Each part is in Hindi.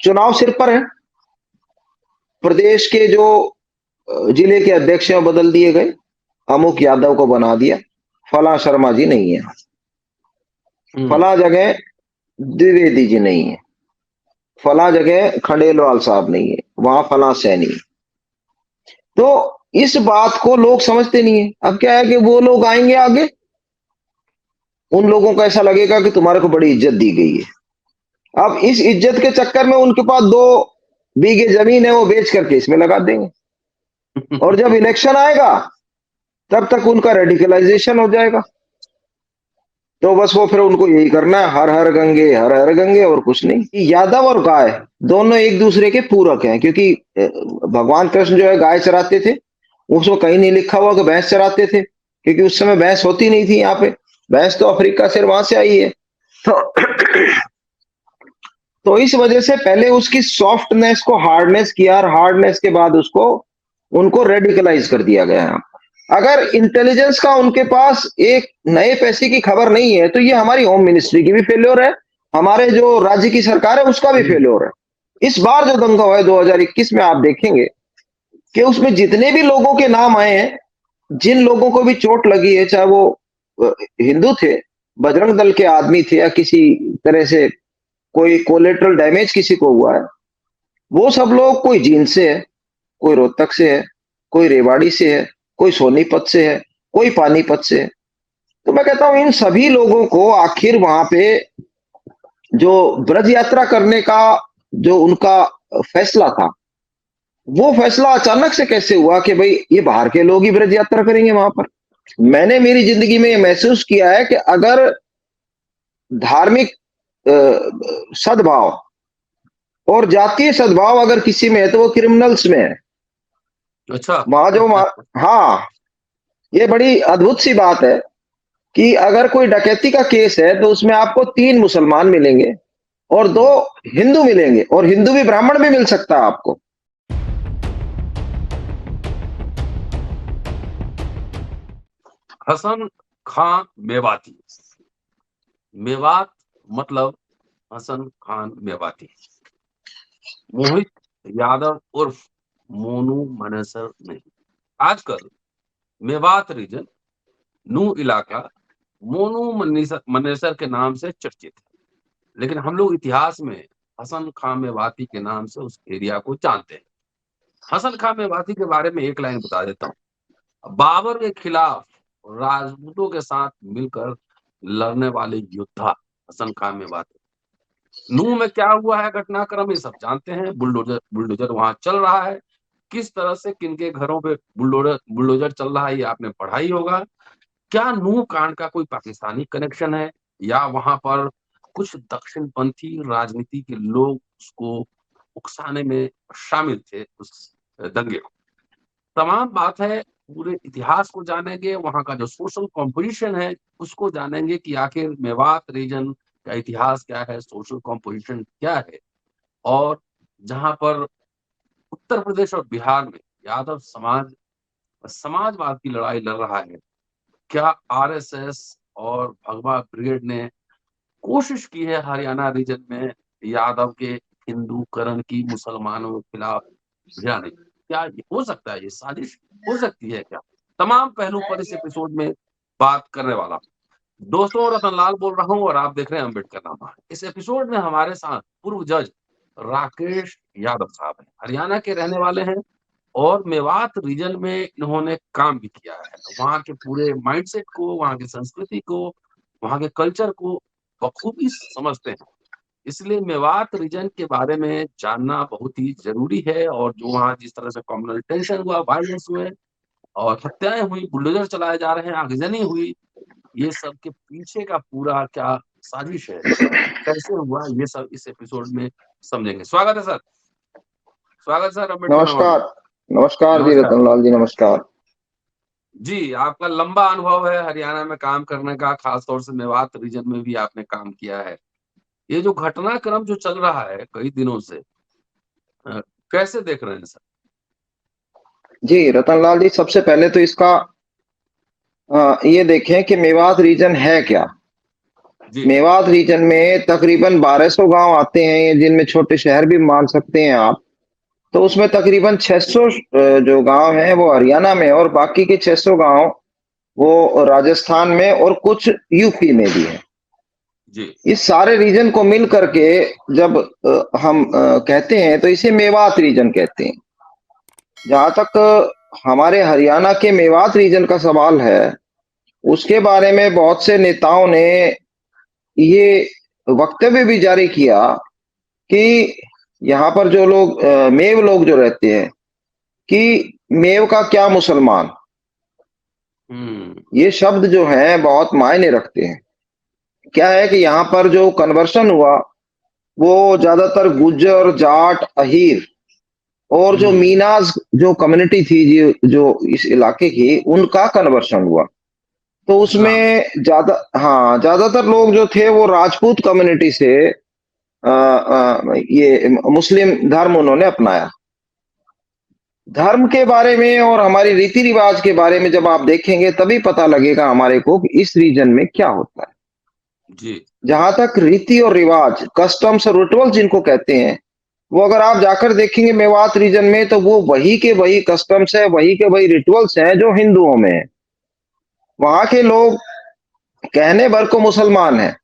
चुनाव सिर पर है। प्रदेश के जो जिले के अध्यक्ष हैं बदल दिए गए, अमुक यादव को बना दिया, फला शर्मा जी नहीं है, फला जगह द्विवेदी जी नहीं है, फला जगह खंडेलवाल साहब नहीं है, वहां फला सैनी। तो इस बात को लोग समझते नहीं है। अब क्या है कि वो लोग आएंगे आगे, उन लोगों को ऐसा लगेगा कि तुम्हारे को बड़ी इज्जत दी गई है। अब इस इज्जत के चक्कर में उनके पास 2 बीघे जमीन है, वो बेच करके इसमें लगा देंगे। और जब इलेक्शन आएगा तब तक उनका रेडिकलाइजेशन हो जाएगा। तो बस वो फिर उनको यही करना है, हर हर गंगे, हर हर गंगे, और कुछ नहीं। यादव और गाय दोनों एक दूसरे के पूरक हैं, क्योंकि भगवान कृष्ण जो है गाय चराते थे, उसमें कहीं नहीं लिखा हुआ कि भैंस चराते थे, क्योंकि उस समय भैंस होती नहीं थी यहाँ पे। भैंस तो अफ्रीका से, वहां से आई है। तो इस वजह से पहले उसकी सॉफ्टनेस को हार्डनेस किया, और हार्डनेस के बाद उसको उनको रेडिकलाइज कर दिया गया है। अगर इंटेलिजेंस का उनके पास एक नए पैसे की खबर नहीं है, तो ये हमारी होम मिनिस्ट्री की भी फेल्योर है, हमारे जो राज्य की सरकार है उसका भी फेल्योर है। इस बार जो दंगा हुआ है 2021 में, आप देखेंगे कि उसमें जितने भी लोगों के नाम आए हैं, जिन लोगों को भी चोट लगी है, चाहे वो हिंदू थे, बजरंग दल के आदमी थे, या किसी तरह से कोई कोलेटरल डैमेज किसी को हुआ है, वो सब लोग कोई जींद से है, कोई रोहतक से है, कोई रेवाड़ी से है, कोई सोनीपत से है, कोई पानीपत से है। तो मैं कहता हूं इन सभी लोगों को आखिर वहां पे जो ब्रज यात्रा करने का जो उनका फैसला था, वो फैसला अचानक से कैसे हुआ कि भाई ये बाहर के लोग ही ब्रज यात्रा करेंगे वहां पर। मैंने मेरी जिंदगी में ये महसूस किया है कि अगर धार्मिक सद्भाव और जातीय सद्भाव अगर किसी में है, तो वो क्रिमिनल्स में है। अच्छा। वहां जो हाँ, ये बड़ी अद्भुत सी बात है कि अगर कोई डकैती का केस है, तो उसमें आपको 3 मुसलमान मिलेंगे और 2 हिंदू मिलेंगे, और हिंदू भी ब्राह्मण भी मिल सकता है आपको। हसन खां मेवाती, मेवात मतलब हसन खान मेवाती, मोहित यादव उर्फ मोनू मनेसर नहीं। आजकल मेवात रीजन, नू इलाका मोनू मनेसर के नाम से चर्चित है, लेकिन हम लोग इतिहास में हसन खां मेवाती के नाम से उस एरिया को जानते हैं। हसन खां मेवाती के बारे में एक लाइन बता देता हूँ। बाबर के खिलाफ राजपूतों के साथ मिलकर लड़ने वाले योद्धा हसन खां मेवाती। नूह में क्या हुआ है घटनाक्रम ये सब जानते हैं। बुलडोजर वहां चल रहा है, किस तरह से किनके घरों पे बुलडोजर चल रहा है ये आपने पढ़ा ही होगा। क्या नूह कांड का कोई पाकिस्तानी कनेक्शन है, या वहां पर कुछ दक्षिणपंथी राजनीति के लोग उसको उकसाने में शामिल थे उस दंगे को? तमाम बात है, पूरे इतिहास को जानेंगे, वहां का जो सोशल कॉम्पोजिशन है उसको जानेंगे कि आखिर मेवात रीजन का इतिहास क्या है, सोशल कॉम्पोजिशन क्या है, और जहां पर उत्तर प्रदेश और बिहार में यादव समाजवाद की लड़ाई लड़ रहा है, क्या आरएसएस और भगवा ब्रिगेड ने कोशिश की है हरियाणा रीजन में यादव के हिंदूकरण की मुसलमानों के खिलाफ भिड़ाने? क्या हो सकता है, ये साजिश हो सकती है क्या? तमाम पहलू पर इस एपिसोड में बात करने वाला दोस्तों, रतनलाल बोल रहा हूँ और आप देख रहे हैं अम्बेडकर नामा। इस एपिसोड में हमारे साथ पूर्व जज राकेश यादव साहब हैं, हरियाणा के रहने वाले हैं और मेवात रीजन में इन्होंने काम भी किया है। वहाँ के पूरे माइंडसेट को, वहाँ की संस्कृति को, वहाँ के कल्चर को बखूबी समझते हैं। इसलिए मेवात रीजन के बारे में जानना बहुत ही जरूरी है, और जो वहाँ जिस तरह से कम्युनल टेंशन हुआ, वायलेंस हुए और हत्याएं हुई, बुलडोजर चलाए जा रहे हैं, आगजनी हुई, ये सब के पीछे का पूरा क्या साजिश है, कैसे हुआ, ये सब इस एपिसोड में समझेंगे। स्वागत है सर। स्वागत सर अम्बेडकर नामा में। नमस्कार। नमस्कार जी नमस्कार रतनलाल जी, नमस्कार। जी। आपका लंबा अनुभव है हरियाणा में काम करने का, खासतौर से मेवात रीजन में भी आपने काम किया है। ये जो घटनाक्रम जो चल रहा है कई दिनों से, कैसे देख रहे हैं सर? जी रतनलाल जी, सबसे पहले तो इसका ये देखें कि मेवात रीजन है क्या। जी। मेवात रीजन में तकरीबन 1200 गांव आते हैं, जिनमें छोटे शहर भी मान सकते हैं आप। तो उसमें तकरीबन 600 जो गांव हैं वो हरियाणा में, और बाकी के 600 गांव वो राजस्थान में और कुछ यूपी में भी है। जी। इस सारे रीजन को मिल करके जब हम कहते हैं तो इसे मेवात रीजन कहते हैं। जहां तक हमारे हरियाणा के मेवात रीजन का सवाल है, उसके बारे में बहुत से नेताओं ने ये वक्तव्य भी जारी किया कि यहाँ पर जो लोग मेव लोग जो रहते हैं, कि मेव का क्या मुसलमान, हम्म। ये शब्द जो है बहुत मायने रखते हैं। क्या है कि यहाँ पर जो कन्वर्शन हुआ वो ज्यादातर गुज्जर, जाट, अहीर और जो हम्म। मीनाज जो कम्युनिटी थी जो इस इलाके की, उनका कन्वर्शन हुआ। तो हाँ। उसमें ज्यादातर लोग जो थे वो राजपूत कम्युनिटी से ये मुस्लिम धर्म उन्होंने अपनाया। धर्म के बारे में और हमारी रीति रिवाज के बारे में जब आप देखेंगे तभी पता लगेगा हमारे को कि इस रीजन में क्या होता है। जी। जहां तक रीति और रिवाज, कस्टम्स और रिचुअल जिनको कहते हैं, वो अगर आप जाकर देखेंगे मेवात रीजन में, तो वो वही के वही कस्टम्स है, वही के वही रिचुअल्स हैं जो हिंदुओं में है। वहां के लोग कहने भर को मुसलमान हैं।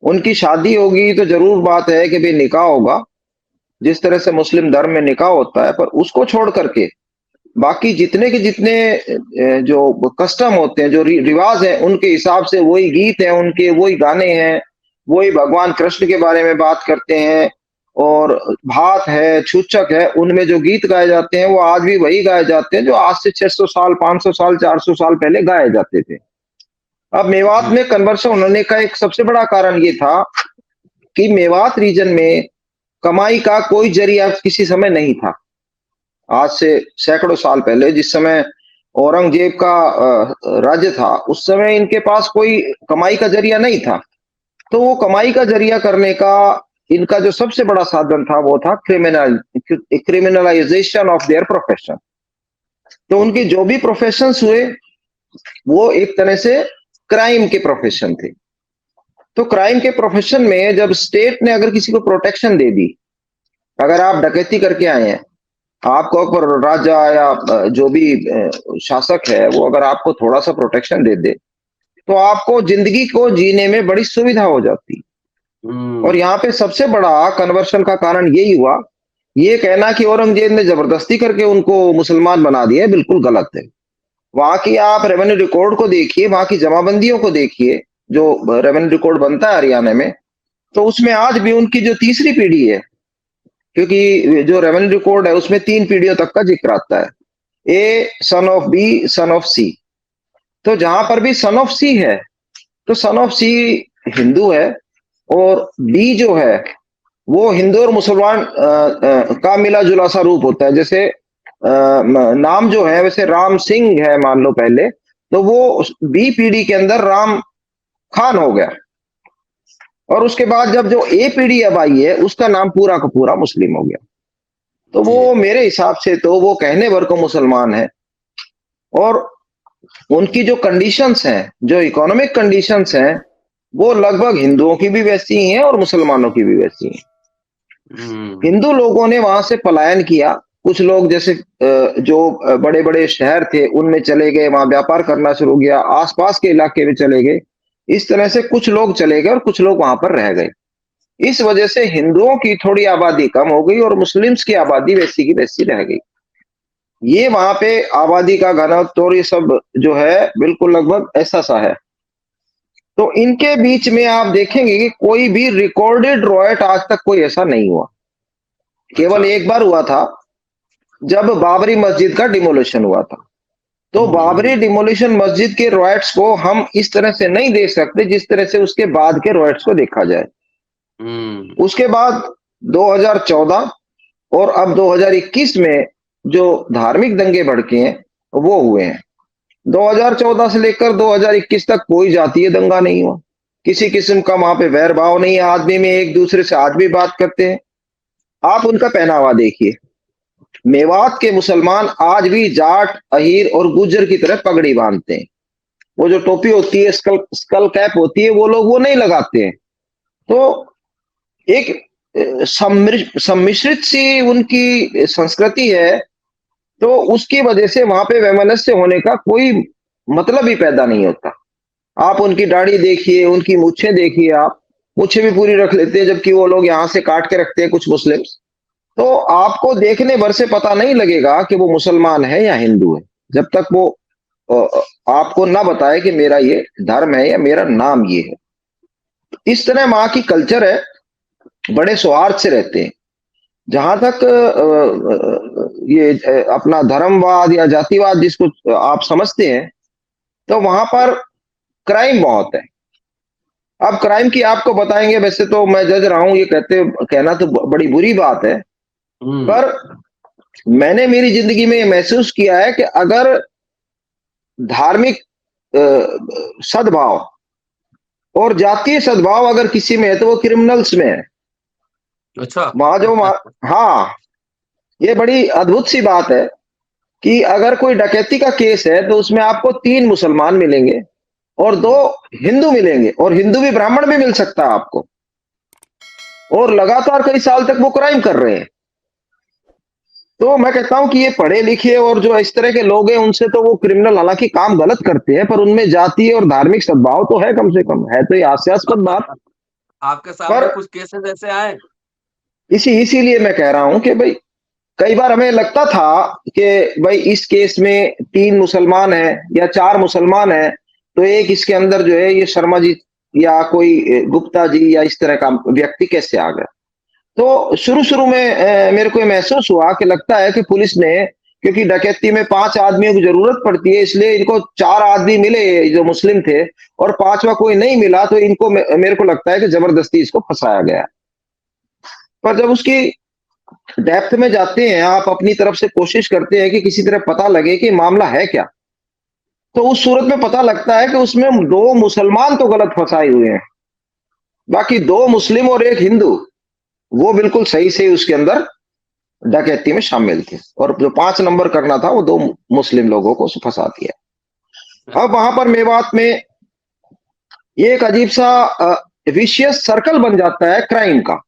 उनकी शादी होगी तो जरूर बात है कि भाई निकाह होगा, जिस तरह से मुस्लिम धर्म में निकाह होता है, पर उसको छोड़ करके बाकी जितने के जितने जो कस्टम होते हैं, जो रिवाज है, उनके हिसाब से वही गीत है, उनके वही गाने हैं, वही भगवान कृष्ण के बारे में बात करते हैं। और भात है, छूचक है, उनमें जो गीत गाए जाते हैं वो आज भी वही गाए जाते हैं जो आज से 600 साल, 500 साल, 400 साल पहले गाए जाते थे। अब मेवात जी। में कन्वर्शन होने का एक सबसे बड़ा कारण ये था कि मेवात रीजन में कमाई का कोई जरिया किसी समय नहीं था। आज से सैकड़ों साल पहले, जिस समय औरंगजेब का राज्य था, उस समय इनके पास कोई कमाई का जरिया नहीं था। तो वो कमाई का जरिया करने का इनका जो सबसे बड़ा साधन था वो था क्रिमिनलाइजेशन ऑफ देयर प्रोफेशन। तो उनके ओके। जो भी प्रोफेशंस हुए वो एक तरह से क्राइम के प्रोफेशन थे। तो क्राइम के प्रोफेशन में जब स्टेट ने अगर किसी को प्रोटेक्शन दे दी, अगर आप डकैती करके आए हैं, आपको ऊपर राजा या जो भी शासक है वो अगर आपको थोड़ा सा प्रोटेक्शन दे दे, तो आपको जिंदगी को जीने में बड़ी सुविधा हो जाती। और हम्म। यहाँ पे सबसे बड़ा कन्वर्शन का कारण यही हुआ। ये कहना कि औरंगजेब ने जबरदस्ती करके उनको मुसलमान बना दिया बिल्कुल गलत है। वहां की आप रेवेन्यू रिकॉर्ड को देखिए, वहां की जमाबंदियों को देखिए, जो रेवेन्यू रिकॉर्ड बनता है हरियाणा में, तो उसमें आज भी उनकी जो तीसरी पीढ़ी है, क्योंकि जो रेवेन्यू रिकॉर्ड है उसमें 3 पीढ़ियों तक का जिक्र आता है, A son of B, son of C. तो जहां पर भी सन ऑफ सी है, तो सन ऑफ सी हिंदू है, और बी जो है वो हिंदू और मुसलमान का मिला जुला सा रूप होता है। जैसे नाम जो है वैसे राम सिंह है मान लो पहले, तो वो बी पीढ़ी के अंदर राम खान हो गया। और उसके बाद जब जो ए पीढ़ी अब आई है उसका नाम पूरा का पूरा मुस्लिम हो गया। तो जी। वो मेरे हिसाब से तो वो कहने भर को मुसलमान है। और उनकी जो कंडीशंस हैं, जो इकोनॉमिक कंडीशंस हैं, वो लगभग हिंदुओं की भी वैसी ही हैं और मुसलमानों की भी वैसी हैं। हम्म। हिंदू लोगों ने वहां से पलायन किया। कुछ लोग जैसे जो बड़े बड़े शहर थे उनमें चले गए, वहां व्यापार करना शुरू किया, आसपास के इलाके में चले गए। इस तरह से कुछ लोग चले गए और कुछ लोग वहां पर रह गए। इस वजह से हिंदुओं की थोड़ी आबादी कम हो गई और मुस्लिम्स की आबादी वैसी की वैसी रह गई। ये वहां पे आबादी का घनत्व और ये सब जो है बिल्कुल लगभग ऐसा सा है। तो इनके बीच में आप देखेंगे कि कोई भी रिकॉर्डेड रॉयट आज तक कोई ऐसा नहीं हुआ। अच्छा। केवल एक बार हुआ था जब बाबरी मस्जिद का डिमोलिशन हुआ था। तो बाबरी हम्म। डिमोलिशन मस्जिद के रॉयट्स को हम इस तरह से नहीं देख सकते जिस तरह से उसके बाद के रॉयट्स को देखा जाए। हम्म। उसके बाद 2014 और अब 2021 में जो धार्मिक दंगे भड़के हैं वो हुए हैं। 2014 से लेकर 2021 तक कोई जातीय दंगा नहीं हुआ, किसी किस्म का वहां पे वैर भाव नहीं है, आदमी में एक दूसरे से आज भी बात करते हैं। आप उनका पहनावा देखिए, मेवात के मुसलमान आज भी जाट, अहीर और गुज्जर की तरह पगड़ी बांधते हैं। वो जो टोपी होती है, स्कल स्कल कैप होती है, वो लोग वो नहीं लगाते हैं। तो एक सम्मिश्रित सी उनकी संस्कृति है, तो उसकी वजह से वहां पे वैमनस्य होने का कोई मतलब ही पैदा नहीं होता। आप उनकी दाढ़ी देखिए, उनकी मूछें देखिए, आप मूछें भी पूरी रख लेते हैं, जबकि वो लोग यहाँ से काट के रखते हैं कुछ मुस्लिम्स। तो आपको देखने भर से पता नहीं लगेगा कि वो मुसलमान है या हिंदू है, जब तक वो आपको ना बताए कि मेरा ये धर्म है या मेरा नाम ये है। इस तरह वहां की कल्चर है, बड़े सौहार्द से रहते हैं। जहां तक ये अपना धर्मवाद या जातिवाद जिसको आप समझते हैं, तो वहां पर क्राइम बहुत है। अब क्राइम की आपको बताएंगे, वैसे तो मैं जज रहा हूं, ये कहना तो बड़ी बुरी बात है, पर मैंने मेरी जिंदगी में ये महसूस किया है कि अगर धार्मिक सद्भाव और जातीय सद्भाव अगर किसी में है, तो वो क्रिमिनल्स में है। अच्छा। हाँ, ये बड़ी अद्भुत सी बात है कि अगर कोई डकैती का केस है, तो उसमें आपको 3 मुसलमान मिलेंगे और 2 हिंदू मिलेंगे, और हिंदू भी ब्राह्मण भी मिल सकता है आपको, और लगातार कई साल तक वो क्राइम कर रहे हैं। तो मैं कहता हूं कि ये पढ़े लिखे और जो इस तरह के लोग हैं, उनसे तो वो क्रिमिनल हालांकि काम गलत करते हैं, पर उनमें जातीय और धार्मिक सद्भाव तो है, कम से कम है, तो ये हास्यास्पद बात। आपके सामने पर कुछ केसेस ऐसे आए? इसीलिए मैं कह रहा हूं कि भाई, कई बार हमें लगता था कि भाई इस केस में 3 मुसलमान है या 4 मुसलमान है, तो एक इसके अंदर जो है ये शर्मा जी या कोई गुप्ता जी या इस तरह का व्यक्ति कैसे आ गया। तो शुरू-शुरू में मेरे को ये महसूस हुआ कि लगता है कि पुलिस ने, क्योंकि डकैती में 5 आदमियों की जरूरत पड़ती है, इसलिए इनको 4 आदमी मिले जो मुस्लिम थे और 5वां कोई नहीं मिला, तो इनको मेरे को लगता है कि जबरदस्ती इसको फंसाया गया। पर जब उसकी डेप्थ में जाते हैं, आप अपनी तरफ से कोशिश करते हैं कि किसी तरह पता लगे कि मामला है क्या, तो उस सूरत में पता लगता है कि उसमें 2 मुसलमान तो गलत फंसाए हुए हैं, बाकी 2 मुस्लिम और 1 हिंदू वो बिल्कुल सही से उसके अंदर डकैती में शामिल थे, और जो 5 नंबर करना था वो 2 मुस्लिम लोगों को फंसा दिया। अब वहां पर मेवात में ये एक अजीब सा विशियस सर्कल बन जाता है क्राइम का।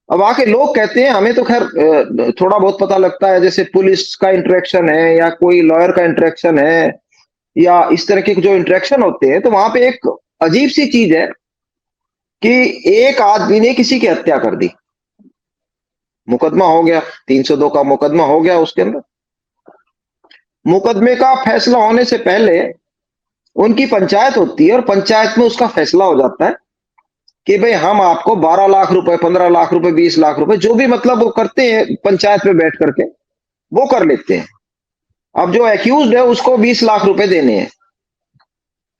अब आके लोग कहते हैं, हमें तो खैर थोड़ा बहुत पता लगता है, जैसे पुलिस का इंटरेक्शन है या कोई लॉयर का इंटरेक्शन है या इस तरह के जो इंटरेक्शन होते हैं, तो वहां पे एक अजीब सी चीज है कि एक आदमी ने किसी की हत्या कर दी, मुकदमा हो गया, 302 का मुकदमा हो गया। उसके अंदर मुकदमे का फैसला होने से पहले उनकी पंचायत होती है, और पंचायत में उसका फैसला हो जाता है कि भाई हम आपको 12 लाख रुपए, 15 लाख रुपए, 20 लाख रुपए, जो भी मतलब वो करते हैं पंचायत में बैठ करके वो कर लेते हैं। अब जो एक्यूज्ड है उसको 20 लाख रुपए देने हैं,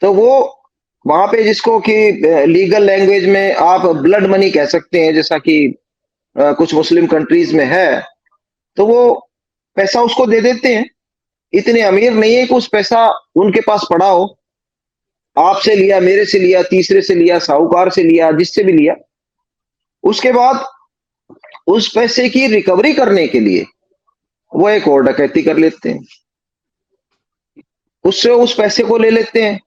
तो वो वहां पे जिसको कि लीगल लैंग्वेज में आप ब्लड मनी कह सकते हैं, जैसा कि कुछ मुस्लिम कंट्रीज में है, तो वो पैसा उसको दे देते हैं। इतने अमीर नहीं है कि उस पैसा उनके पास पड़ा हो, आपसे लिया, मेरे से लिया, तीसरे से लिया, साहूकार से लिया, जिससे भी लिया। उसके बाद उस पैसे की रिकवरी करने के लिए वो एक और डकैती कर लेते हैं, उससे उस पैसे को ले लेते हैं,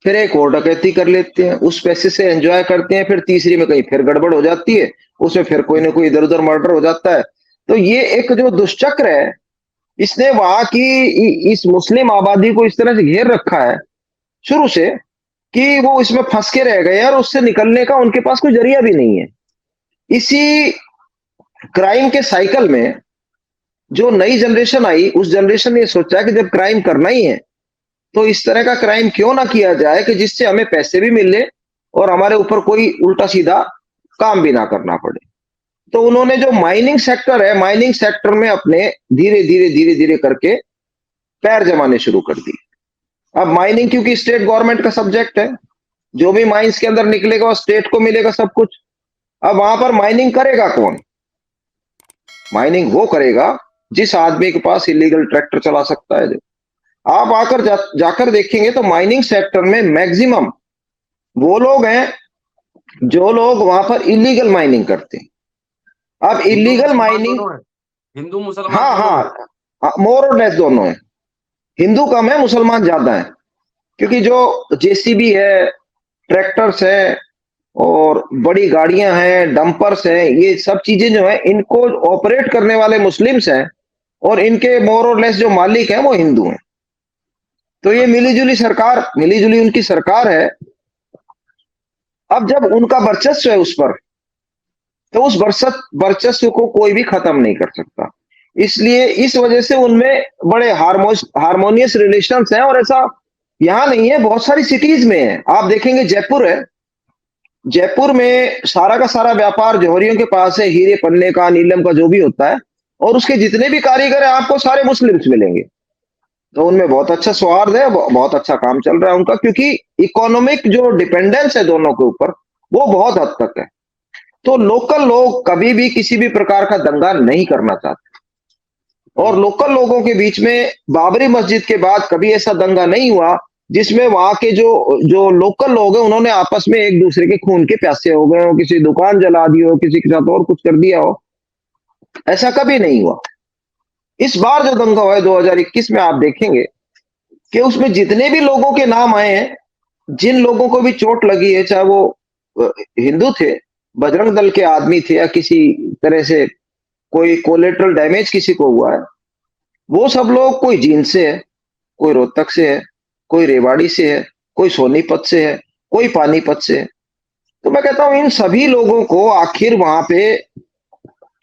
फिर एक और डकैती कर लेते हैं, उस पैसे से एंजॉय करते हैं, फिर तीसरी में कहीं फिर गड़बड़ हो जाती है, उसमें फिर कोई ना कोई इधर उधर मर्डर हो जाता है। तो ये एक जो दुष्चक्र है, इसने वहां की इस मुस्लिम आबादी को इस तरह से घेर रखा है शुरू से कि वो इसमें फंस के रह गए और उससे निकलने का उनके पास कोई जरिया भी नहीं है। इसी क्राइम के साइकिल में जो नई जनरेशन आई, उस जनरेशन ने सोचा कि जब क्राइम करना ही है, तो इस तरह का क्राइम क्यों ना किया जाए कि जिससे हमें पैसे भी मिले और हमारे ऊपर कोई उल्टा सीधा काम भी ना करना पड़े। तो उन्होंने जो माइनिंग सेक्टर है, माइनिंग सेक्टर में अपने धीरे धीरे धीरे धीरे करके पैर जमाने शुरू कर दिए। अब माइनिंग क्योंकि स्टेट गवर्नमेंट का सब्जेक्ट है, जो भी माइंस के अंदर निकलेगा वो स्टेट को मिलेगा सब कुछ। अब वहां पर माइनिंग करेगा कौन? माइनिंग वो करेगा जिस आदमी के पास इलीगल ट्रैक्टर चला सकता है। आप आकर जाकर देखेंगे तो माइनिंग सेक्टर में मैक्सिमम वो लोग हैं जो लोग वहां पर इलीगल माइनिंग करते हैं। अब इलीगल माइनिंग, हिंदू मुसलमान हाँ दोनों हाँ, मोर और लेस दोनों है। हिंदू कम है, मुसलमान ज्यादा है। क्योंकि जो जेसीबी है, ट्रैक्टर्स है और बड़ी गाड़ियां हैं, डंपर्स हैं, ये सब चीजें जो है इनको ऑपरेट करने वाले मुस्लिम्स हैं और इनके मोर और लेस जो मालिक हैं वो हिंदू हैं। तो ये मिली-जुली उनकी सरकार है। अब जब उनका वर्चस्व है उस पर, तो उस वर्चस्व को कोई भी खत्म नहीं कर सकता। इसलिए इस वजह से उनमें बड़े हार्मोनियस रिलेशंस हैं और ऐसा यहाँ नहीं है, बहुत सारी सिटीज में है। आप देखेंगे जयपुर है, जयपुर में सारा का सारा व्यापार जौहरियों के पास है, हीरे पन्ने का, नीलम का जो भी होता है, और उसके जितने भी कारीगर हैं आपको सारे मुस्लिम्स मिलेंगे। तो उनमें बहुत अच्छा सौहार्द है, बहुत अच्छा काम चल रहा है उनका, क्योंकि इकोनॉमिक जो डिपेंडेंस है दोनों के ऊपर वो बहुत हद तक है। तो लोकल लोग कभी भी किसी भी प्रकार का दंगा नहीं करना चाहते, और लोकल लोगों के बीच में बाबरी मस्जिद के बाद कभी ऐसा दंगा नहीं हुआ जिसमें वहां के जो जो लोकल लोग हैं उन्होंने आपस में एक दूसरे के खून के प्यासे हो गए हो, किसी दुकान जला दी हो, किसी के साथ और कुछ कर दिया हो, ऐसा कभी नहीं हुआ। इस बार जो दंगा हुआ है 2021 में, आप देखेंगे कि उसमें जितने भी लोगों के नाम आए हैं, जिन लोगों को भी चोट लगी है, चाहे वो हिंदू थे, बजरंग दल के आदमी थे, या किसी तरह से कोई कोलेटरल डैमेज किसी को हुआ है, वो सब लोग कोई जींद से है, कोई रोहतक से है, कोई रेवाड़ी से है, कोई सोनीपत से है, कोई पानीपत से है। तो मैं कहता हूं इन सभी लोगों को आखिर वहां पे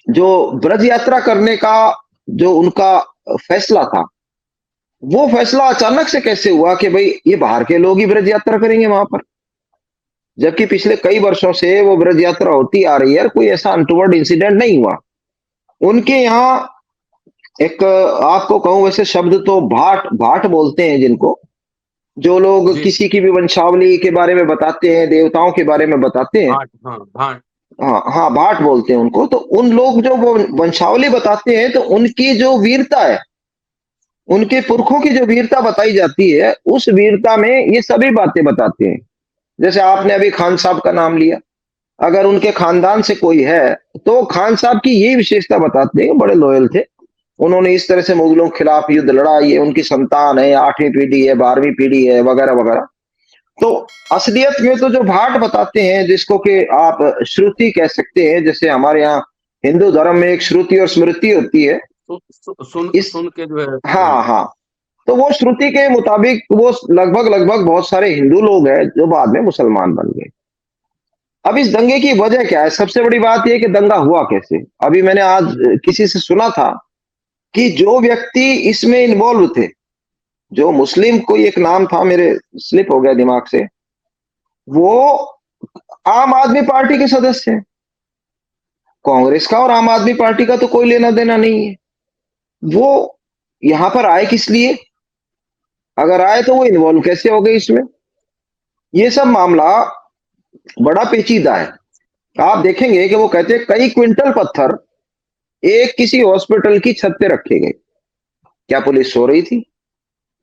जो ब्रज यात्रा करने का जो उनका फैसला था, वो फैसला अचानक से कैसे हुआ कि भाई ये बाहर के लोग ही ब्रज यात्रा करेंगे वहां पर, जबकि पिछले कई वर्षों से वो ब्रज यात्रा होती आ रही है, कोई ऐसा अनटूवर्ड इंसिडेंट नहीं हुआ। उनके यहाँ एक, आपको कहूं वैसे शब्द तो भाट भाट बोलते हैं जिनको, जो लोग जी किसी की भी वंशावली के बारे में बताते हैं, देवताओं के बारे में बताते हैं, भाट, हाँ भाट। हाँ हाँ भाट बोलते हैं उनको। तो उन लोग जो वो वंशावली बताते हैं, तो उनकी जो वीरता है, उनके पुरखों की जो वीरता बताई जाती है, उस वीरता में ये सभी बातें बताते हैं। जैसे आपने अभी खान साहब का नाम लिया, अगर उनके खानदान से कोई है तो खान साहब की यही विशेषता बताते हैं, बड़े लॉयल थे, उन्होंने इस तरह से मुगलों के खिलाफ युद्ध लड़ा, ये उनकी संतान है, 8वीं पीढ़ी है, 12वीं पीढ़ी है, वगैरह वगैरह। तो असलियत में तो जो भाट बताते हैं, जिसको कि आप श्रुति कह सकते हैं, जैसे हमारे यहाँ हिंदू धर्म में एक श्रुति और स्मृति होती है, इस सुन के जो है, हाँ हाँ, तो वो श्रुति के मुताबिक वो लगभग बहुत सारे हिंदू लोग हैं जो बाद में मुसलमान बन गए। अब इस दंगे की वजह क्या है? सबसे बड़ी बात यह कि दंगा हुआ कैसे। अभी मैंने आज किसी से सुना था कि जो व्यक्ति इसमें इन्वॉल्व थे, जो मुस्लिम, कोई एक नाम था, मेरे स्लिप हो गया दिमाग से, वो आम आदमी पार्टी के सदस्य हैं। कांग्रेस का और आम आदमी पार्टी का तो कोई लेना देना नहीं है। वो यहां पर आए किस लिए? अगर आए तो वो इन्वॉल्व कैसे हो गए इसमें? ये सब मामला बड़ा पेचीदा है। आप देखेंगे कि वो कहते हैं कई क्विंटल पत्थर एक किसी हॉस्पिटल की छत पे रखे गए। क्या पुलिस सो रही थी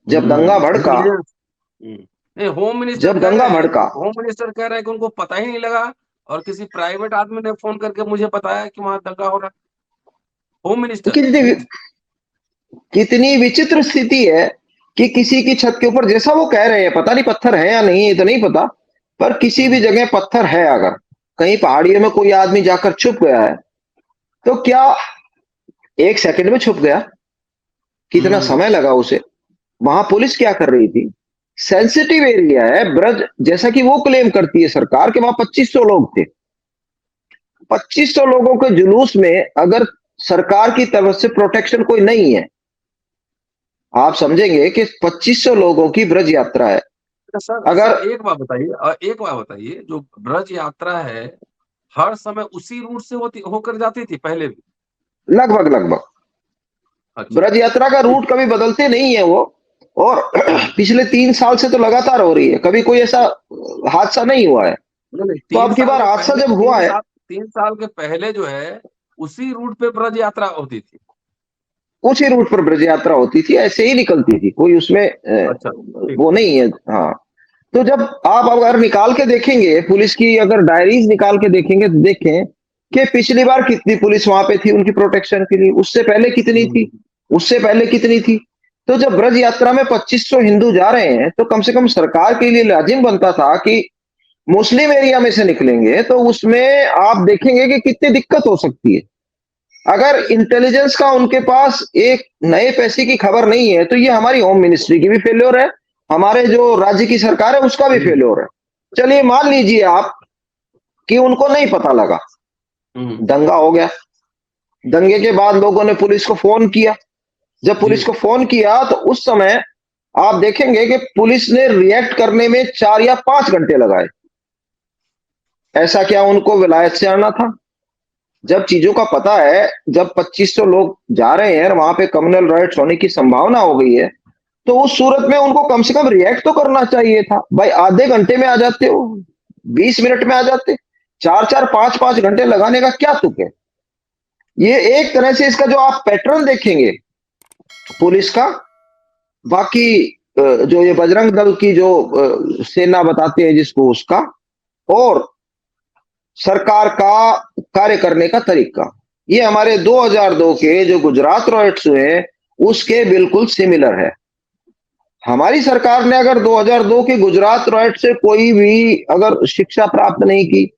जब दंगा भड़का? नहीं, होम मिनिस्टर जब दंगा भड़का, होम मिनिस्टर कह रहा है कि उनको पता ही नहीं लगा, और किसी प्राइवेट आदमी ने फोन करके मुझे बताया कि वहां दंगा हो रहा है। होम मिनिस्टर, कितनी विचित्र स्थिति है कि किसी की छत के ऊपर, जैसा वो कह रहे हैं, पता नहीं पत्थर है या नहीं, ये तो नहीं पता, पर किसी भी जगह पत्थर है, अगर कहीं पहाड़ियों में कोई आदमी जाकर छुप गया है, तो क्या 1 सेकंड में छुप गया? कितना समय लगा उसे? वहां पुलिस क्या कर रही थी? सेंसिटिव एरिया है ब्रज, जैसा कि वो क्लेम करती है सरकार कि वहां 2500 लोग थे। 2500 लोगों के जुलूस में अगर सरकार की तरफ से प्रोटेक्शन कोई नहीं है, आप समझेंगे कि 2500 लोगों की ब्रज यात्रा है। सर, अगर एक बात बताइए, जो ब्रज यात्रा है हर समय उसी रूट से होकर जाती थी पहले भी? लगभग अच्छा। ब्रज यात्रा का रूट कभी बदलते नहीं है वो, और पिछले 3 साल से तो लगातार हो रही है, कभी कोई ऐसा हादसा नहीं हुआ है। तो अब की बार हादसा जब हुआ है, 3 साल के पहले जो है उसी रूट पे ब्रज यात्रा होती थी, उसी रूट पर ब्रज यात्रा होती थी, ऐसे ही निकलती थी, कोई उसमें अच्छा, वो नहीं है। हाँ, तो जब आप अगर निकाल के देखेंगे, पुलिस की अगर डायरीज निकाल के देखेंगे, तो देखें कि पिछली बार कितनी पुलिस वहां पे थी उनकी प्रोटेक्शन के लिए, उससे पहले कितनी थी, उससे पहले कितनी थी। तो जब ब्रज यात्रा में 2500 हिंदू जा रहे हैं तो कम से कम सरकार के लिए लाजिम बनता था कि मुस्लिम एरिया में से निकलेंगे तो उसमें आप देखेंगे कि कितनी दिक्कत हो सकती है। अगर इंटेलिजेंस का उनके पास एक नए पैसे की खबर नहीं है तो ये हमारी होम मिनिस्ट्री की भी फेल्योर है, हमारे जो राज्य की सरकार है उसका भी फेल्योर है। चलिए मान लीजिए आप कि उनको नहीं पता लगा, दंगा हो गया, दंगे के बाद लोगों ने पुलिस को फोन किया, जब पुलिस को फोन किया तो उस समय आप देखेंगे कि पुलिस ने रिएक्ट करने में 4 या 5 घंटे लगाए। ऐसा क्या उनको विलायत से आना था? जब चीजों का पता है, जब 2500 लोग जा रहे हैं और वहां पे कम्युनल राइट्स होने की संभावना हो गई है, तो उस सूरत में उनको कम से कम रिएक्ट तो करना चाहिए था। भाई आधे घंटे में आ जाते हो, 20 मिनट में आ जाते, 4-4 5-5 घंटे लगाने का क्या तुक है? ये एक तरह से इसका जो आप पैटर्न देखेंगे पुलिस का, बाकी जो ये बजरंग दल की जो सेना बताते हैं जिसको, उसका, और सरकार का कार्य करने का तरीका, ये हमारे 2002 के जो गुजरात रॉयट्स हुए उसके बिल्कुल सिमिलर है। हमारी सरकार ने अगर 2002 के गुजरात रॉयट से कोई भी अगर शिक्षा प्राप्त नहीं की,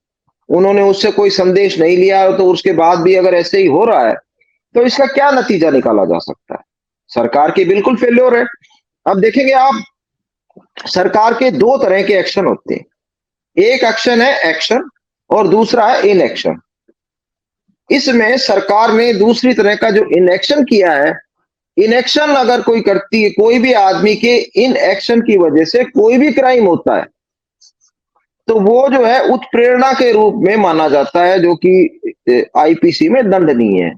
उन्होंने उससे कोई संदेश नहीं लिया, तो उसके बाद भी अगर ऐसे ही हो रहा है तो इसका क्या नतीजा निकाला जा सकता है? सरकार की बिल्कुल फेल्योर है। अब देखेंगे आप, सरकार के 2 तरह के एक्शन होते हैं, एक एक्शन है एक्शन और दूसरा है इनएक्शन। इसमें सरकार ने दूसरी तरह का जो इनएक्शन किया है, इनएक्शन अगर कोई करती है, कोई भी आदमी के इनएक्शन की वजह से कोई भी क्राइम होता है तो वो जो है उत्प्रेरणा के रूप में माना जाता है, जो कि आईपीसी में दंडनीय है।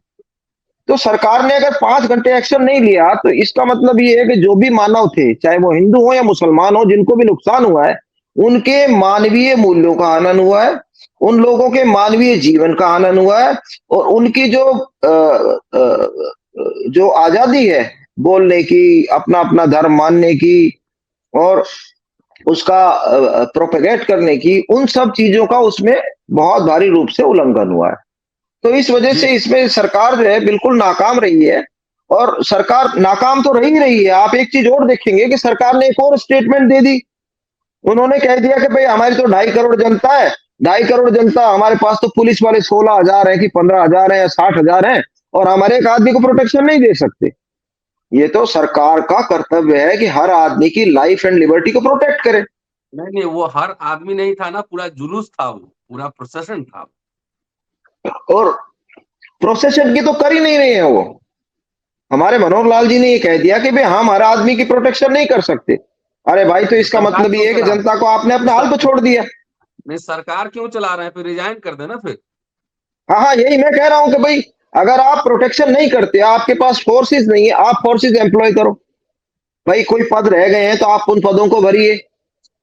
तो सरकार ने अगर 5 घंटे एक्शन नहीं लिया तो इसका मतलब ये है कि जो भी मानव थे, चाहे वो हिंदू हो या मुसलमान हो, जिनको भी नुकसान हुआ है, उनके मानवीय मूल्यों का हनन हुआ है, उन लोगों के मानवीय जीवन का हनन हुआ है, और उनकी जो आजादी है बोलने की, अपना अपना धर्म मानने की और उसका प्रोपेगेट करने की, उन सब चीजों का उसमें बहुत भारी रूप से उल्लंघन हुआ है। तो इस वजह से इसमें सरकार जो है बिल्कुल नाकाम रही है, और सरकार नाकाम तो रही रही है। आप एक चीज और देखेंगे कि सरकार ने एक और स्टेटमेंट दे दी, उन्होंने कह दिया कि भाई हमारी तो 2.5 करोड़ जनता है, 2.5 करोड़ जनता, हमारे पास तो पुलिस वाले 16,000 है कि 15,000 है या 60,000 है, और हमारे एक आदमी को प्रोटेक्शन नहीं दे सकते। ये तो सरकार का कर्तव्य है कि हर आदमी की लाइफ एंड लिबर्टी को प्रोटेक्ट करे। नहीं, वो हर आदमी नहीं था ना, पूरा जुलूस था, वो पूरा प्रोसेशन था। और प्रोसेशन की तो कर ही नहीं रहे हैं वो। हमारे मनोहर लाल जी ने ये कह दिया कि भाई हम हर आदमी की प्रोटेक्शन नहीं कर सकते। अरे भाई, तो इसका मतलब ये है कि जनता को आपने अपने हाल पे छोड़ दिया। नहीं, सरकार क्यों चला रहे हैं? फिर रिजाइन कर देना फिर। हाँ, यही मैं कह रहा हूं कि भाई अगर आप प्रोटेक्शन नहीं करते, आपके पास फोर्सेस नहीं है, आप फोर्सेस एम्प्लॉय करो। भाई कोई पद रह गए हैं तो आप उन पदों को भरिए।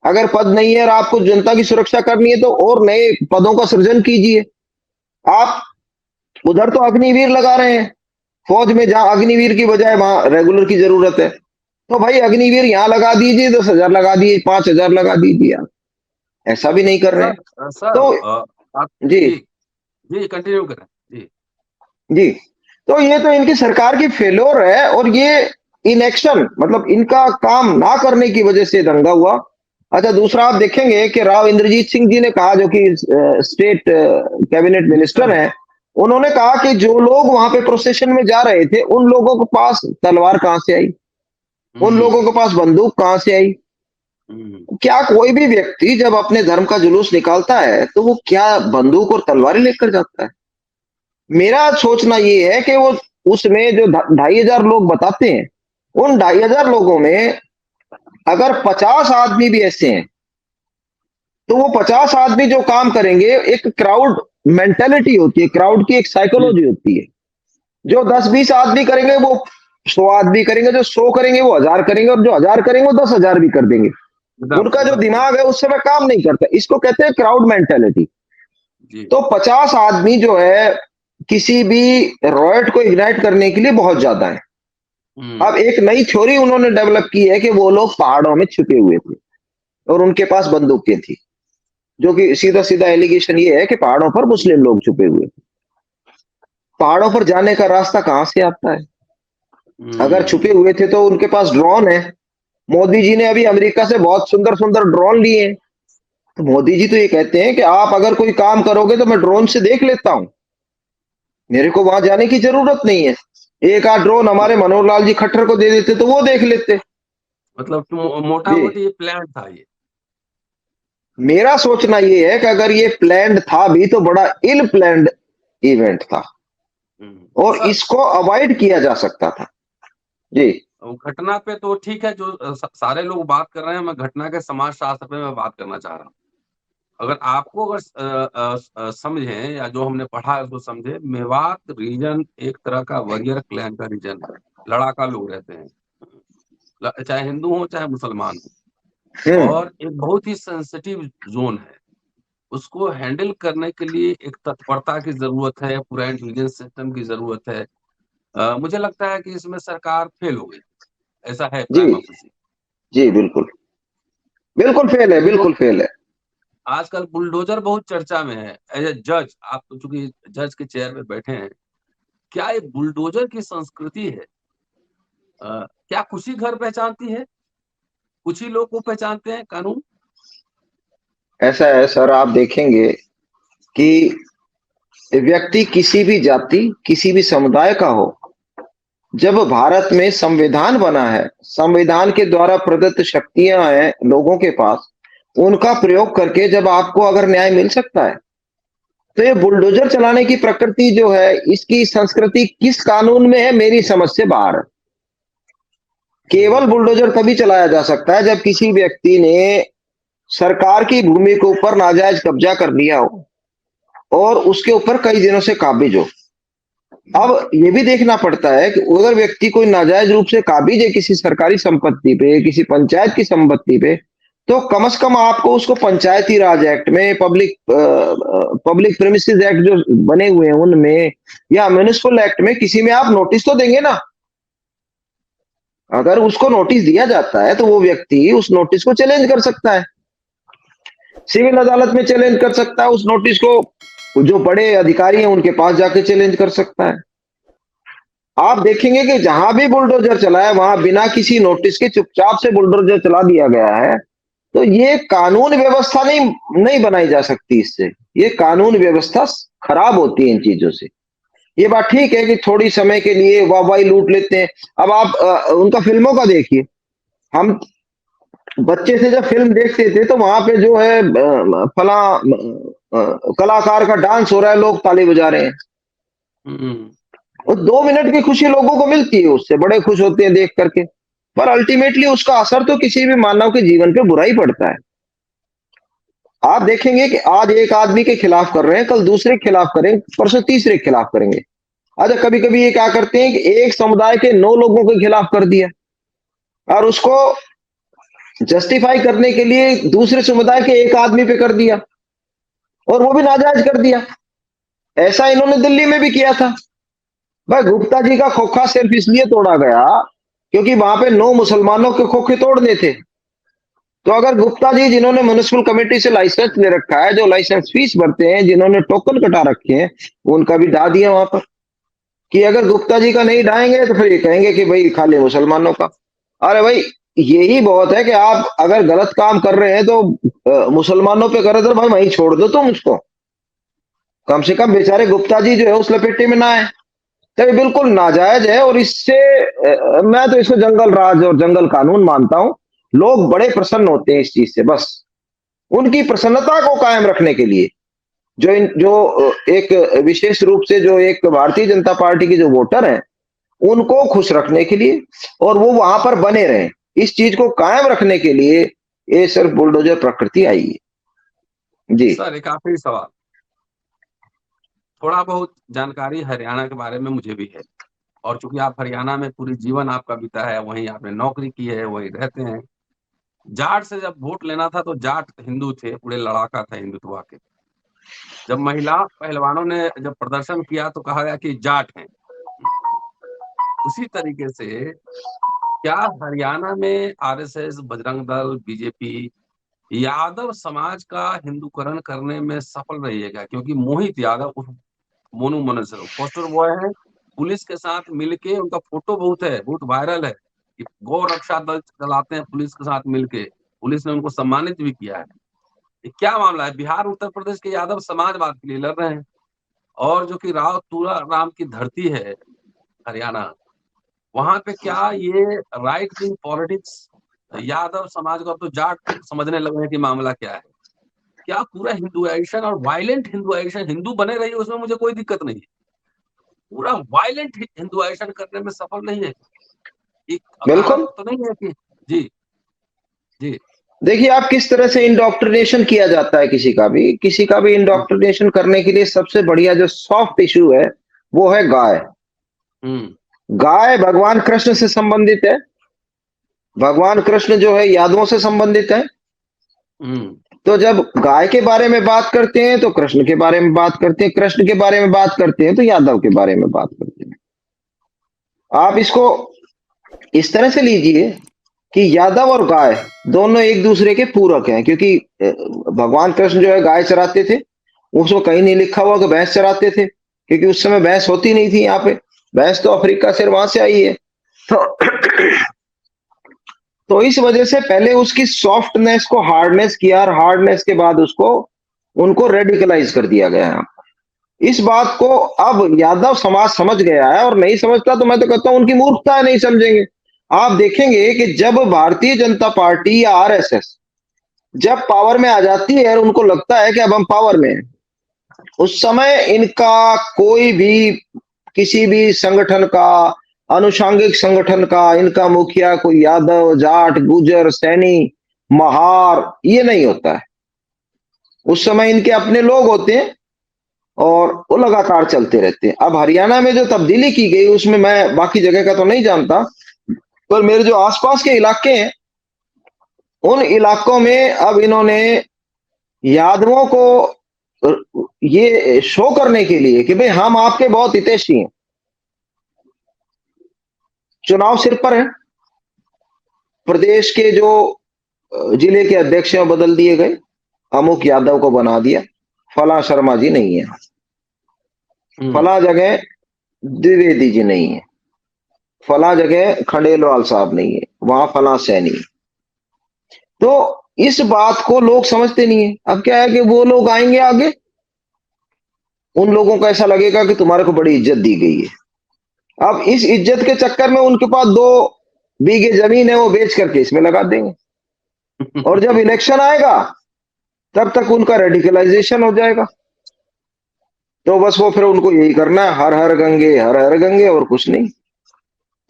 अगर पद नहीं है और आपको जनता की सुरक्षा करनी है तो और नए पदों का सृजन कीजिए। आप उधर तो अग्निवीर लगा रहे हैं, फौज में जहां अग्निवीर की बजाय वहां रेगुलर की जरूरत है, तो भाई अग्निवीर यहां लगा दीजिए, 10,000 लगा दीजिए, 5,000 लगा दीजिए। ऐसा भी नहीं कर रहे हैं। सर, तो आप जी जी कंटिन्यू करें। जी जी, तो ये तो इनकी सरकार की फेल्योर है, और ये इनएक्शन मतलब इनका काम ना करने की वजह से दंगा हुआ। अच्छा, दूसरा आप देखेंगे कि राव इंद्रजीत सिंह जी ने कहा, जो कि स्टेट कैबिनेट मिनिस्टर हैं, उन्होंने कहा कि जो लोग वहां पे प्रोसेशन में जा रहे थे उन लोगों के पास तलवार कहां से आई, उन लोगों के पास बंदूक कहां से आई? क्या कोई भी व्यक्ति जब अपने धर्म का जुलूस निकालता है तो वो क्या बंदूक और तलवारें लेकर जाता है? मेरा सोचना ये है कि वो उसमें जो 2,500 लोग बताते हैं, उन 2,500 लोगों में अगर 50 आदमी भी ऐसे हैं तो वो 50 आदमी जो काम करेंगे, एक क्राउड मेंटेलिटी होती है, क्राउड की एक साइकोलॉजी होती है। जो 10-20 आदमी करेंगे वो 100 आदमी करेंगे, जो 100 करेंगे वो 1000 करेंगे, और जो 1000 करेंगे वो 10,000 भी कर देंगे। उनका जो दिमाग है उस समय काम नहीं करता। इसको कहते हैं क्राउड मेंटेलिटी। तो 50 आदमी जो है किसी भी रॉयट को इग्नाइट करने के लिए बहुत ज्यादा है। अब एक नई थ्योरी उन्होंने डेवलप की है कि वो लोग पहाड़ों में छुपे हुए थे और उनके पास बंदूकें थी, जो कि सीधा सीधा एलिगेशन ये है कि पहाड़ों पर मुस्लिम लोग छुपे हुए थे। पहाड़ों पर जाने का रास्ता कहां से आता है? अगर छुपे हुए थे तो उनके पास ड्रोन है। मोदी जी ने अभी अमेरिका से बहुत सुंदर सुंदर ड्रोन लिए हैं। तो मोदी जी तो ये कहते हैं कि आप अगर कोई काम करोगे तो मैं ड्रोन से देख लेता हूं, मेरे को वहां जाने की जरूरत नहीं है। एक आध ड्रोन हमारे मनोहर लाल जी खट्टर को दे देते तो वो देख लेते। मतलब मोटा जी, मोटी ये प्लान था ये। मेरा सोचना ये है कि अगर ये प्लान्ड था भी तो बड़ा इल प्लान्ड इवेंट था और सर, इसको अवॉइड किया जा सकता था। जी, घटना पे तो ठीक है, जो सारे लोग बात कर रहे हैं, मैं घटना के समाज शास्त्र पे मैं बात करना चाह रहा हूँ। अगर आपको अगर समझें या जो हमने पढ़ा है उसको समझे, मेवात रीजन एक तरह का वॉरियर क्लैन का रीजन है, लड़ाका लोग रहते हैं, चाहे हिंदू हो चाहे मुसलमान हो, हम्म, और एक बहुत ही सेंसिटिव जोन है। उसको हैंडल करने के लिए एक तत्परता की जरूरत है, पूरा इंटेलिजेंस सिस्टम की जरूरत है। मुझे लगता है कि इसमें सरकार फेल हो गई, ऐसा है जी, प्राइमा फेसी। जी, बिल्कुल, बिल्कुल फेल है, बिल्कुल फेल है। आजकल बुलडोजर बहुत चर्चा में है। एज ए जज, आप तो चूंकि जज के चेयर पे बैठे हैं, क्या ये बुलडोजर की संस्कृति है? क्या कुछ ही घर पहचानती है, कुछ ही लोग को पहचानते हैं कानून? ऐसा है सर, आप देखेंगे कि व्यक्ति किसी भी जाति, किसी भी समुदाय का हो, जब भारत में संविधान बना है, संविधान के द्वारा प्रदत्त शक्तियां हैं लोगों के पास, उनका प्रयोग करके जब आपको अगर न्याय मिल सकता है, तो ये बुलडोजर चलाने की प्रकृति जो है, इसकी संस्कृति किस कानून में है, मेरी समझ से बाहर है। केवल हम्म, बुलडोजर तभी चलाया जा सकता है जब किसी व्यक्ति ने सरकार की भूमि के ऊपर नाजायज कब्जा कर लिया हो और उसके ऊपर कई दिनों से काबिज हो। अब ये भी देखना पड़ता है कि अगर व्यक्ति कोई नाजायज रूप से काबिज है किसी सरकारी संपत्ति पे, किसी पंचायत की संपत्ति पे, तो कम से कम आपको उसको पंचायती राज एक्ट में, पब्लिक प्रेमिसेस एक्ट जो बने हुए हैं उनमें, या म्युनिसिपल एक्ट में, किसी में आप नोटिस तो देंगे ना। अगर उसको नोटिस दिया जाता है तो वो व्यक्ति उस नोटिस को चैलेंज कर सकता है, सिविल अदालत में चैलेंज कर सकता है उस नोटिस को, जो बड़े अधिकारी हैं उनके पास जाके चैलेंज कर सकता है। आप देखेंगे कि जहां भी बुलडोजर चला है वहां बिना किसी नोटिस के चुपचाप से बुलडोजर चला दिया गया है। तो ये कानून व्यवस्था नहीं नहीं बनाई जा सकती इससे। ये कानून व्यवस्था खराब होती है इन चीजों से। ये बात ठीक है कि थोड़ी समय के लिए वाहवाही लूट लेते हैं। अब आप उनका फिल्मों का देखिए। हम बच्चे से जब फिल्म देखते थे तो वहां पे जो है फला कलाकार का डांस हो रहा है, लोग ताली बजा रहे हैं, हम्म, और 2 मिनट की खुशी लोगों को मिलती है, उससे बड़े खुश होते हैं देख करके। पर अल्टीमेटली उसका असर तो किसी भी मानव के जीवन पे बुरा ही पड़ता है। आप देखेंगे कि आज एक आदमी के खिलाफ कर रहे हैं, कल दूसरे के खिलाफ करेंगे, परसों तीसरे के खिलाफ करेंगे। अच्छा, कभी कभी ये क्या करते हैं कि एक समुदाय के 9 लोगों के खिलाफ कर दिया और उसको जस्टिफाई करने के लिए दूसरे समुदाय के एक आदमी पे कर दिया, और वो भी नाजायज कर दिया। ऐसा इन्होंने दिल्ली में भी किया था। भाई, गुप्ता जी का खोखा सिर्फ इसलिए तोड़ा गया क्योंकि वहां पे 9 मुसलमानों के खोखे तोड़ने थे। तो अगर गुप्ता जी, जिन्होंने म्युनिसिपल कमेटी से लाइसेंस ले रखा है, जो लाइसेंस फीस भरते हैं, जिन्होंने टोकन कटा रखे हैं, उनका भी ढा दिया वहां पर, कि अगर गुप्ता जी का नहीं ढाएंगे तो फिर ये कहेंगे कि भाई खाली मुसलमानों का। अरे भाई, यही बहुत है कि आप अगर गलत काम कर रहे हैं तो मुसलमानों पे करे तो भाई वहीं छोड़ दो तुम उसको। कम से कम बेचारे गुप्ता जी जो है उस लपेटे में ना आए। तो ये बिल्कुल नाजायज है और इससे मैं तो इसको जंगल राज और जंगल कानून मानता हूं। लोग बड़े प्रसन्न होते हैं इस चीज से, बस उनकी प्रसन्नता को कायम रखने के लिए, जो एक विशेष रूप से जो एक भारतीय जनता पार्टी के जो वोटर हैं, उनको खुश रखने के लिए, और वो वहां पर बने रहे, इस चीज को कायम रखने के लिए ये सिर्फ बुलडोजर प्रकृति आई है। जी, सर एक आखिरी सवाल। थोड़ा बहुत जानकारी हरियाणा के बारे में मुझे भी है, और चूंकि आप हरियाणा में पूरी जीवन आपका बीता है, वहीं आपने नौकरी की है, वहीं रहते हैं। जाट से जब वोट लेना था तो जाट हिंदू थे, पूरे लड़ाका था हिंदुत्व के। जब महिला पहलवानों ने जब प्रदर्शन किया तो कहा गया कि जाट हैं। उसी तरीके से क्या हरियाणा में आरएसएस, बजरंग दल, बीजेपी यादव समाज का हिंदूकरण करने में सफल रही है क्या? क्योंकि मोहित यादव उर्फ मोनू मनसर पोस्टर बॉय है, पुलिस के साथ मिलके, उनका फोटो बहुत वायरल है कि गौ रक्षा दल चलाते हैं पुलिस के साथ मिलके, पुलिस ने उनको सम्मानित भी किया है। ये क्या मामला है? बिहार उत्तर प्रदेश के यादव समाजवाद के लिए लड़ रहे हैं, और जो कि राव तुला राम की धरती है हरियाणा, वहां पे क्या ये राइट विंग पॉलिटिक्स यादव समाज को अब तो जाट समझने लगे हैं कि मामला क्या है। क्या पूरा हिंदुआइजेशन और वायलेंट हिंदुआइजेशन, हिंदू बने रही उसमें मुझे कोई दिक्कत नहीं है, पूरा वायलेंट हिंदुआइजेशन करने में सफल नहीं है। एक बिल्कुल। अदालत तो नहीं है कि जी जी देखिए, आप किस तरह से इंडोक्ट्रिनेशन किया जाता है किसी का भी इंडोक्ट्रिनेशन करने के लिए सबसे बढ़िया जो सॉफ्ट इश्यू है, वो है गाय। गाय भगवान कृष्ण से संबंधित है। भगवान कृष्ण जो है यादवों से संबंधित है। तो जब गाय के बारे में बात करते हैं तो कृष्ण के बारे में बात करते हैं, कृष्ण के बारे में बात करते हैं तो यादव के बारे में बात करते हैं। आप इसको इस तरह से लीजिए कि यादव और गाय दोनों एक दूसरे के पूरक हैं, क्योंकि भगवान कृष्ण जो है गाय चराते थे। उसमें कहीं नहीं लिखा हुआ कि भैंस चराते थे, क्योंकि उस समय भैंस होती नहीं थी यहाँ पे। भैंस तो अफ्रीका से वहां से आई है। तो इस वजह से पहले उसकी सॉफ्टनेस को हार्डनेस किया, और हार्डनेस के बाद उसको उनको रेडिकलाइज कर दिया गया है। इस बात को अब यादव समाज समझ गया है, और नहीं समझता तो मैं तो कहता हूं उनकी मूर्खता है, नहीं समझेंगे। आप देखेंगे कि जब भारतीय जनता पार्टी या आरएसएस जब पावर में आ जाती है और उनको लगता है कि अब हम पावर में हैं, उस समय इनका कोई भी किसी भी संगठन का, अनुषांगिक संगठन का, इनका मुखिया कोई यादव, जाट, गुजर, सैनी, महार, ये नहीं होता है। उस समय इनके अपने लोग होते हैं और वो लगातार चलते रहते हैं। अब हरियाणा में जो तब्दीली की गई उसमें मैं बाकी जगह का तो नहीं जानता, पर मेरे जो आसपास के इलाके हैं उन इलाकों में अब इन्होंने यादवों को ये शो करने के लिए कि भाई हम आपके बहुत हितैषी हैं, चुनाव सिर पर है, प्रदेश के जो जिले के अध्यक्ष हैं बदल दिए गए, अमुक यादव को बना दिया, फला शर्मा जी नहीं है, फला जगह द्विवेदी जी नहीं है, फला जगह खंडेलवाल साहब नहीं है, वहां फला सैनी। तो इस बात को लोग समझते नहीं है। अब क्या है कि वो लोग आएंगे आगे, उन लोगों को ऐसा लगेगा कि तुम्हारे को बड़ी इज्जत दी गई है। अब इस इज्जत के चक्कर में उनके पास 2 बीघे जमीन है, वो बेच करके इसमें लगा देंगे, और जब इलेक्शन आएगा तब तक उनका रेडिकलाइजेशन हो जाएगा। तो बस वो फिर उनको यही करना है, हर हर गंगे, हर हर गंगे, और कुछ नहीं।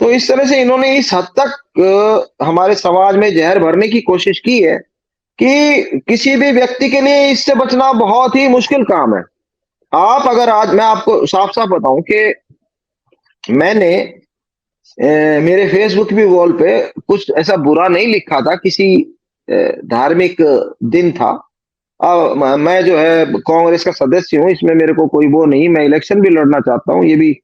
तो इस तरह से इन्होंने इस हद तक हमारे समाज में जहर भरने की कोशिश की है कि किसी भी व्यक्ति के लिए इससे बचना बहुत ही मुश्किल काम है। आप अगर आज मैं आपको साफ साफ बताऊं कि मैंने मेरे फेसबुक भी वॉल पे कुछ ऐसा बुरा नहीं लिखा था, किसी धार्मिक दिन था। मैं जो है कांग्रेस का सदस्य हूं, इसमें मेरे को कोई वो नहीं, मैं इलेक्शन भी लड़ना चाहता हूं, ये भी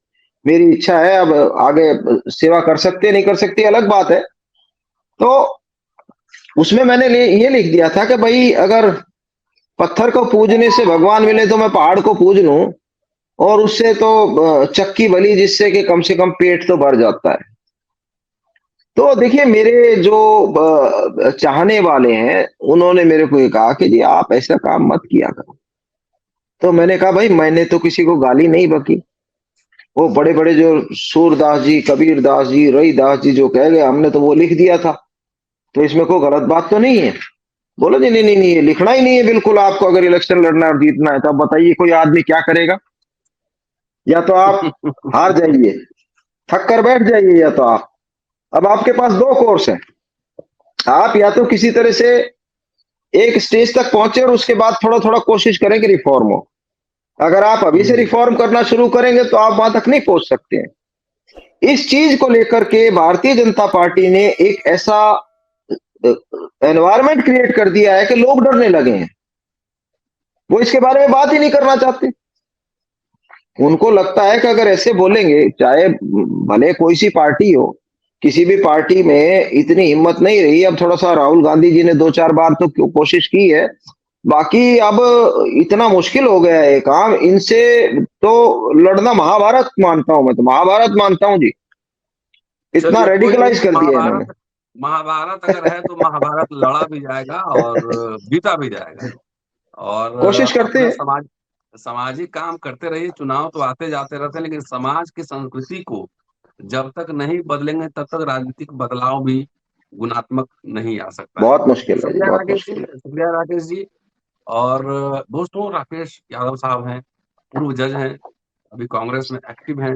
मेरी इच्छा है। अब आगे सेवा कर सकते नहीं कर सकते अलग बात है। तो उसमें मैंने ये लिख दिया था कि भाई अगर पत्थर को पूजने से भगवान मिले तो मैं पहाड़ को पूज लूं, और उससे तो चक्की भली जिससे कि कम से कम पेट तो भर जाता है। तो देखिए, मेरे जो चाहने वाले हैं उन्होंने मेरे को ये कहा कि जी आप ऐसा काम मत किया करो। तो मैंने कहा भाई मैंने तो किसी को गाली नहीं बकी। वो बड़े बड़े जो सूरदास जी, कबीर दास जी, रईदास जी जो कह गए, हमने तो वो लिख दिया था, तो इसमें कोई गलत बात तो नहीं है। बोलो जी नहीं नहीं नहीं, ये लिखना ही नहीं है बिल्कुल। आपको अगर इलेक्शन लड़ना और जीतना है तो अब बताइए कोई आदमी क्या करेगा? या तो आप हार जाइए, थक कर बैठ जाइए, या तो आप, अब आपके पास 2 कोर्स है। आप या तो किसी तरह से एक स्टेज तक पहुंचे और उसके बाद थोड़ा थोड़ा कोशिश करें कि रिफॉर्म हो। अगर आप अभी से रिफॉर्म करना शुरू करेंगे तो आप वहां तक नहीं पहुंच सकते हैं। इस चीज को लेकर के भारतीय जनता पार्टी ने एक ऐसा एनवायरनमेंट क्रिएट कर दिया है कि लोग डरने लगे हैं, वो इसके बारे में बात ही नहीं करना चाहते। उनको लगता है कि अगर ऐसे बोलेंगे, चाहे भले कोई सी पार्टी हो, किसी भी पार्टी में इतनी हिम्मत नहीं रही। अब थोड़ा सा राहुल गांधी जी ने 2-4 बार तो कोशिश की है, बाकी अब इतना मुश्किल हो गया है काम, इनसे तो लड़ना महाभारत मानता हूं, मैं तो महाभारत मानता हूं जी। इतना चलिए कोई नहीं, रेडिकलाइज कर दिया इन्होंने। महाभारत महाभारत अगर है तो महाभारत लड़ा भी जाएगा और जीता भी जाएगा। और कोशिश करते अपना हैं। सामाजिक काम करते रहिए। चुनाव तो आते जाते रहते हैं, लेकिन समाज की संस्कृति को जब तक नहीं बदलेंगे तब तक राजनीतिक बदलाव भी गुणात्मक नहीं आ सकता है। बहुत मुश्किल है जी, शुक्रिया बहुत राकेश जी, मुश्किल है। शुक्रिया राकेश जी। और दोस्तों, राकेश यादव साहब हैं, पूर्व जज हैं, अभी कांग्रेस में एक्टिव हैं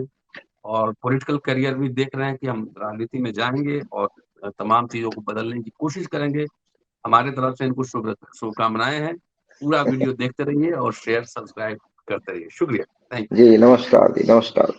और पॉलिटिकल करियर भी देख रहे हैं कि हम राजनीति में जाएंगे और तमाम चीजों को बदलने की कोशिश करेंगे। हमारे तरफ से इनको शुभकामनाएं हैं। पूरा वीडियो देखते रहिए और शेयर सब्सक्राइब करते रहिए। शुक्रिया, थैंक यू। जी नमस्कार जी, नमस्कार।